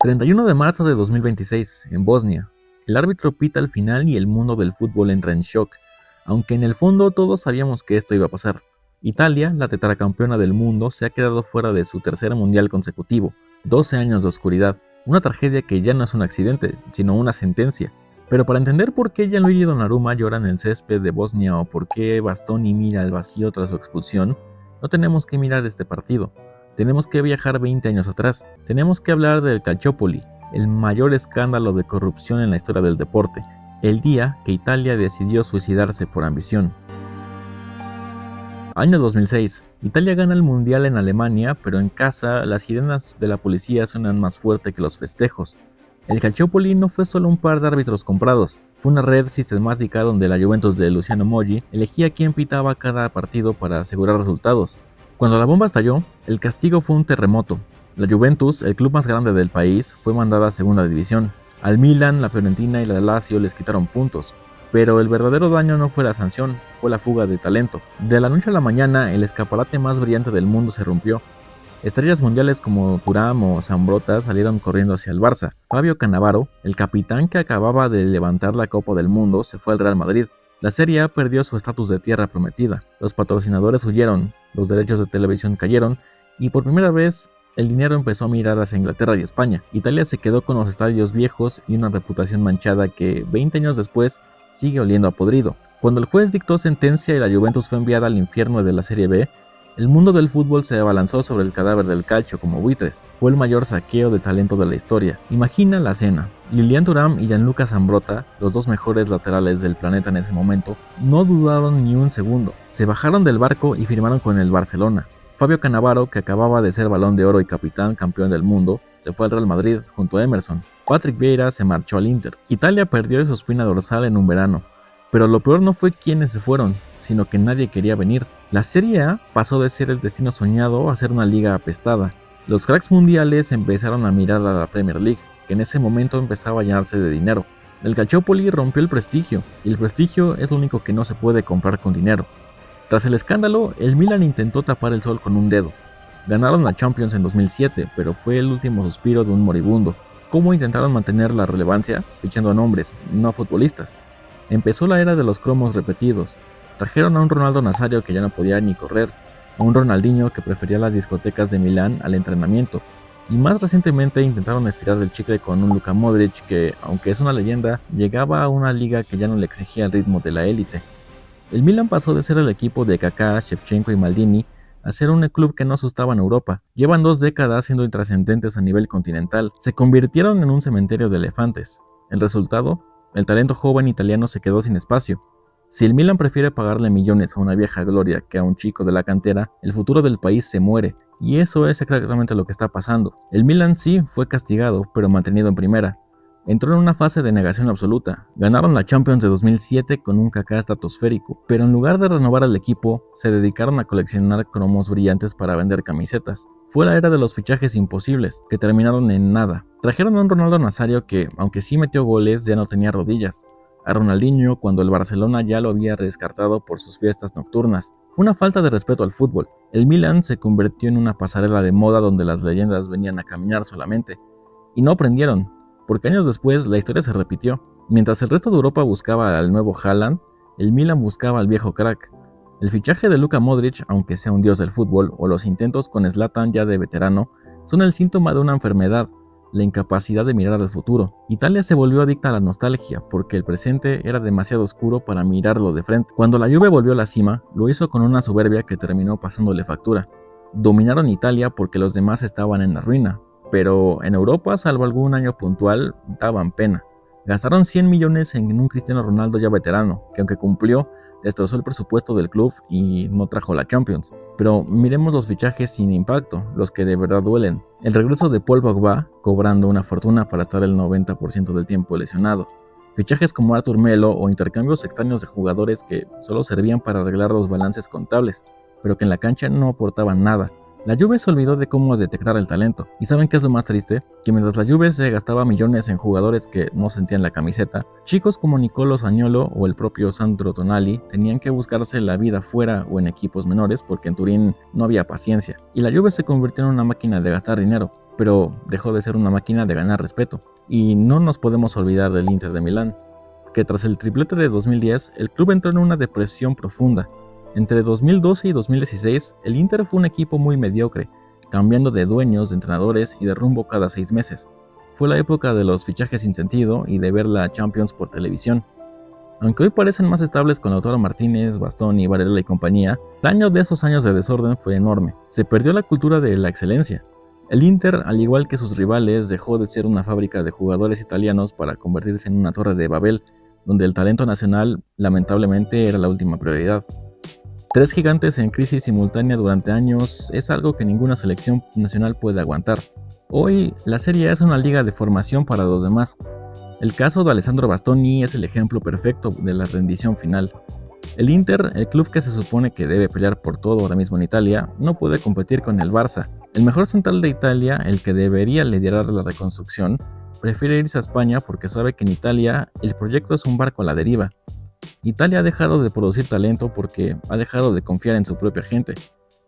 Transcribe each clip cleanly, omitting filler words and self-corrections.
31 de marzo de 2026, en Bosnia. El árbitro pita el final y el mundo del fútbol entra en shock, aunque en el fondo todos sabíamos que esto iba a pasar. Italia, la tetracampeona del mundo, se ha quedado fuera de su tercer mundial consecutivo. 12 años de oscuridad, una tragedia que ya no es un accidente, sino una sentencia. Pero para entender por qué Gianluigi Donnarumma llora en el césped de Bosnia o por qué Bastoni mira al vacío tras su expulsión, no tenemos que mirar este partido. Tenemos que viajar 20 años atrás. Tenemos que hablar del Calciopoli, el mayor escándalo de corrupción en la historia del deporte, el día que Italia decidió suicidarse por ambición. Año 2006. Italia gana el mundial en Alemania, pero en casa las sirenas de la policía suenan más fuerte que los festejos. El Calciopoli no fue solo un par de árbitros comprados, fue una red sistemática donde la Juventus de Luciano Moggi elegía quién pitaba cada partido para asegurar resultados. Cuando la bomba estalló, el castigo fue un terremoto. La Juventus, el club más grande del país, fue mandada a segunda división. Al Milan, la Fiorentina y la Lazio les quitaron puntos. Pero el verdadero daño no fue la sanción, fue la fuga de talento. De la noche a la mañana, el escaparate más brillante del mundo se rompió. Estrellas mundiales como Thuram o Zambrotta salieron corriendo hacia el Barça. Fabio Cannavaro, el capitán que acababa de levantar la Copa del Mundo, se fue al Real Madrid. La Serie A perdió su estatus de tierra prometida. Los patrocinadores huyeron, los derechos de televisión cayeron y por primera vez el dinero empezó a mirar hacia Inglaterra y España. Italia se quedó con los estadios viejos y una reputación manchada que 20 años después sigue oliendo a podrido. Cuando el juez dictó sentencia y la Juventus fue enviada al infierno de la Serie B, el mundo del fútbol se abalanzó sobre el cadáver del calcio como buitres. Fue el mayor saqueo de talento de la historia. Imagina la escena. Lilian Thuram y Gianluca Zambrotta, los dos mejores laterales del planeta en ese momento, no dudaron ni un segundo. Se bajaron del barco y firmaron con el Barcelona. Fabio Cannavaro, que acababa de ser Balón de Oro y capitán campeón del mundo, se fue al Real Madrid junto a Emerson. Patrick Vieira se marchó al Inter. Italia perdió su espina dorsal en un verano. Pero lo peor no fue quienes se fueron, sino que nadie quería venir. La Serie A pasó de ser el destino soñado a ser una liga apestada. Los cracks mundiales empezaron a mirar a la Premier League, que en ese momento empezaba a llenarse de dinero. El Calciopoli rompió el prestigio, y el prestigio es lo único que no se puede comprar con dinero. Tras el escándalo, el Milan intentó tapar el sol con un dedo. Ganaron la Champions en 2007, pero fue el último suspiro de un moribundo. ¿Cómo intentaron mantener la relevancia? Fichando a nombres, no a futbolistas. Empezó la era de los cromos repetidos. Trajeron a un Ronaldo Nazario que ya no podía ni correr, a un Ronaldinho que prefería las discotecas de Milán al entrenamiento, y más recientemente intentaron estirar el chicle con un Luka Modric que, aunque es una leyenda, llegaba a una liga que ya no le exigía el ritmo de la élite. El Milan pasó de ser el equipo de Kaká, Shevchenko y Maldini a ser un club que no asustaba en Europa. Llevan 2 décadas siendo intrascendentes a nivel continental. Se convirtieron en un cementerio de elefantes. El resultado, el talento joven italiano se quedó sin espacio. Si el Milan prefiere pagarle millones a una vieja gloria que a un chico de la cantera, el futuro del país se muere, y eso es exactamente lo que está pasando. El Milan sí fue castigado, pero mantenido en primera. Entró en una fase de negación absoluta. Ganaron la Champions de 2007 con un Kaká estratosférico, pero en lugar de renovar al equipo, se dedicaron a coleccionar cromos brillantes para vender camisetas. Fue la era de los fichajes imposibles, que terminaron en nada. Trajeron a un Ronaldo Nazario que, aunque sí metió goles, ya no tenía rodillas. A Ronaldinho cuando el Barcelona ya lo había descartado por sus fiestas nocturnas. Fue una falta de respeto al fútbol. El Milan se convirtió en una pasarela de moda donde las leyendas venían a caminar solamente. Y no aprendieron, porque años después la historia se repitió. Mientras el resto de Europa buscaba al nuevo Haaland, el Milan buscaba al viejo crack. El fichaje de Luka Modric, aunque sea un dios del fútbol, o los intentos con Zlatan ya de veterano, son el síntoma de una enfermedad, la incapacidad de mirar al futuro. Italia se volvió adicta a la nostalgia, porque el presente era demasiado oscuro para mirarlo de frente. Cuando la Juve volvió a la cima, lo hizo con una soberbia que terminó pasándole factura. Dominaron Italia porque los demás estaban en la ruina, pero en Europa, salvo algún año puntual, daban pena. Gastaron 100 millones en un Cristiano Ronaldo ya veterano, que aunque cumplió, destrozó el presupuesto del club y no trajo la Champions. Pero miremos los fichajes sin impacto, los que de verdad duelen. El regreso de Paul Pogba, cobrando una fortuna para estar el 90% del tiempo lesionado. Fichajes como Arthur Melo o intercambios extraños de jugadores que solo servían para arreglar los balances contables, pero que en la cancha no aportaban nada. La Juve se olvidó de cómo detectar el talento. ¿Y saben qué es lo más triste? Que mientras la Juve se gastaba millones en jugadores que no sentían la camiseta, chicos como Nicolo Zaniolo o el propio Sandro Tonali tenían que buscarse la vida fuera o en equipos menores porque en Turín no había paciencia. Y la Juve se convirtió en una máquina de gastar dinero. pero dejó de ser una máquina de ganar respeto. Y no nos podemos olvidar del Inter de Milán, que tras el triplete de 2010, el club entró en una depresión profunda. Entre 2012 y 2016, el Inter fue un equipo muy mediocre, cambiando de dueños, de entrenadores y de rumbo cada 6 meses. Fue la época de los fichajes sin sentido y de ver la Champions por televisión. Aunque hoy parecen más estables con Lautaro Martínez, Bastoni, Varela y compañía, el daño de esos años de desorden fue enorme. Se perdió la cultura de la excelencia. El Inter, al igual que sus rivales, dejó de ser una fábrica de jugadores italianos para convertirse en una torre de Babel, donde el talento nacional lamentablemente era la última prioridad. 3 gigantes en crisis simultánea durante años es algo que ninguna selección nacional puede aguantar. Hoy, la Serie A es una liga de formación para los demás. El caso de Alessandro Bastoni es el ejemplo perfecto de la rendición final. El Inter, el club que se supone que debe pelear por todo ahora mismo en Italia, no puede competir con el Barça. El mejor central de Italia, el que debería liderar la reconstrucción, prefiere irse a España porque sabe que en Italia el proyecto es un barco a la deriva. Italia ha dejado de producir talento porque ha dejado de confiar en su propia gente.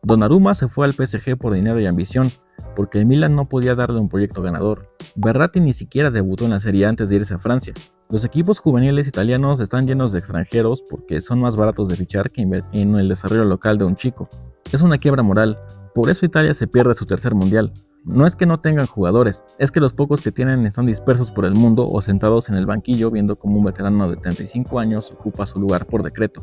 Donnarumma se fue al PSG por dinero y ambición, porque el Milan no podía darle un proyecto ganador. Verratti ni siquiera debutó en la Serie A antes de irse a Francia. Los equipos juveniles italianos están llenos de extranjeros porque son más baratos de fichar que en el desarrollo local de un chico. Es una quiebra moral, por eso Italia se pierde su tercer mundial. No es que no tengan jugadores, es que los pocos que tienen están dispersos por el mundo o sentados en el banquillo viendo como un veterano de 35 años ocupa su lugar por decreto.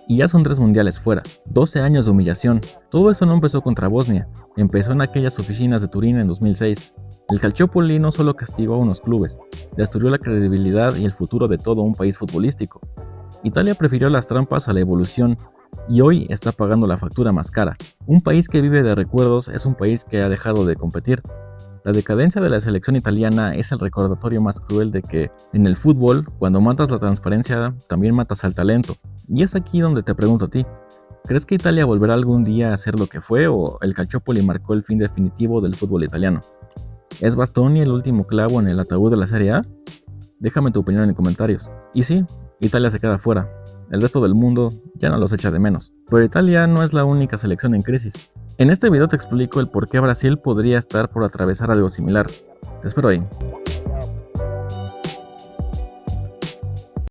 Y ya son 3 mundiales fuera, 12 años de humillación. Todo eso no empezó contra Bosnia, empezó en aquellas oficinas de Turín en 2006. El Calciopoli no solo castigó a unos clubes, destruyó la credibilidad y el futuro de todo un país futbolístico. Italia prefirió las trampas a la evolución y hoy está pagando la factura más cara. Un país que vive de recuerdos es un país que ha dejado de competir. La decadencia de la selección italiana es el recordatorio más cruel de que, en el fútbol, cuando matas la transparencia, también matas al talento. Y es aquí donde te pregunto a ti, ¿crees que Italia volverá algún día a ser lo que fue o el Calciopoli marcó el fin definitivo del fútbol italiano? ¿Es Bastoni el último clavo en el ataúd de la Serie A? Déjame tu opinión en comentarios. Y sí, Italia se queda fuera. El resto del mundo ya no los echa de menos. Pero Italia no es la única selección en crisis. En este video te explico el por qué Brasil podría estar por atravesar algo similar. Te espero ahí.